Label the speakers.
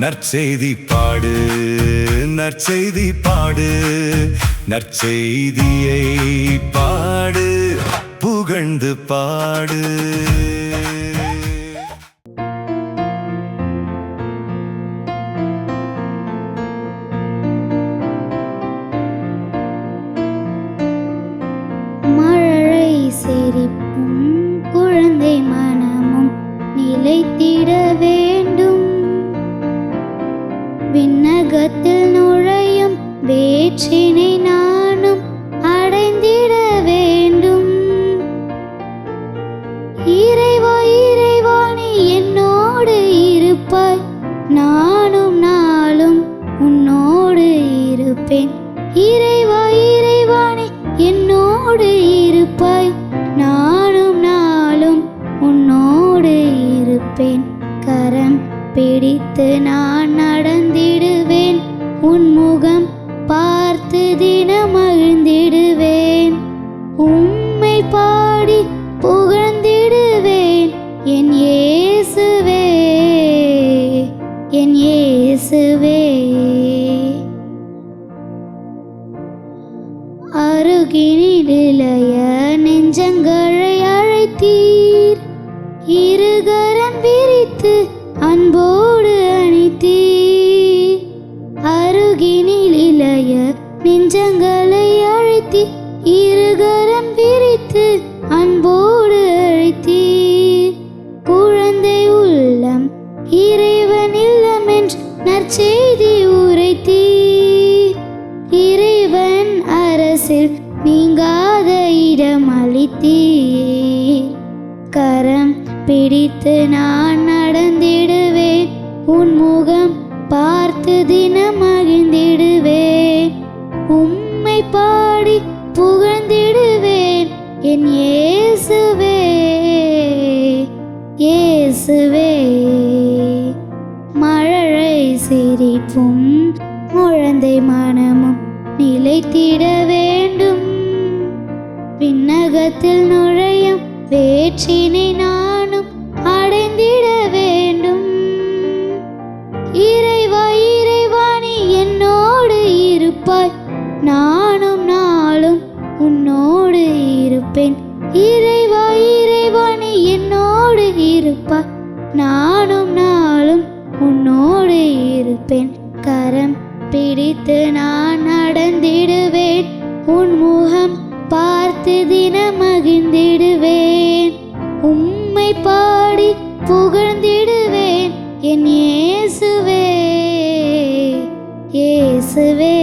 Speaker 1: நற்செய்தி பாடு, நற்செய்தி பாடு, நற்செய்தியை பாடு, புகழ்ந்து பாடு.
Speaker 2: மழலை சிரிப்பும் குழந்தை மனமும் நிலைத்திட வேண்டும். விண்ணகத்தில் நுழையும் வேற்றினை நானும் அடைந்திட வேண்டும். இறைவா இறைவா நீ என்னோடு இருப்பாய், நானும் நாளும் உன்னோடு இருப்பேன். இறைவா இறைவா நீ என்னோடு இருப்பாய், நானும் நாளும் உன்னோடு இருப்பேன். கரம் பிடித்து நான் நடந்திடுவேன், உன் முகம் பார்த்து தினம் மகிழ்ந்திடுவேன். உம்மை பாடி புகழ்ந்திடுவேன், என் இயேசுவே, என் இயேசுவே. அருகினில் இளைய நெஞ்சங்களை அழைத்தீர், இருகரம் விரித்து அன்போடு அணைத்தீர். அருகினில் இளைய நெஞ்சங்களை அழைத்தி, இருகரம் விரித்து அன்போடு அழைத்தீர். குழந்தை உள்ளம் இறைவன் இல்லம் என்று நற்செய்தி உரைத்தீர். இறைவன் அரசில் நீங்காத இடம் அளித்தீர். கரம் பிடித்து நான் நடந்திடுவேன், உன் முகம் பார்த்து தினம் மகிழ்ந்திடுவேன். உம்மை பாடி புகழ்ந்திடுவேன், என் இயேசுவே, இயேசுவே. மழலை சிரிப்பும் குழந்தை மனமும் நிலைத்திட வேண்டும். விண்ணகத்தில் நுழையும் வேற்றினை நானும் அடைந்திட வேண்டும். இறைவா இறைவா நீ என்னோடு இருப்பாய், நானும் நாளும் உன்னோடு இருப்பேன். இறைவா இறைவா நீ என்னோடு இருப்பாய், நானும் நாளும் உன்னோடு இருப்பேன். கரம் பிடித்து நான் நடந்திடுவேன், உன் முகம் பார்த்து தினம் மகிழ்ந்திடுவேன். உம்மை பாடி புகழ்ந்திடுவேன், என் இயேசுவே, இயேசுவே.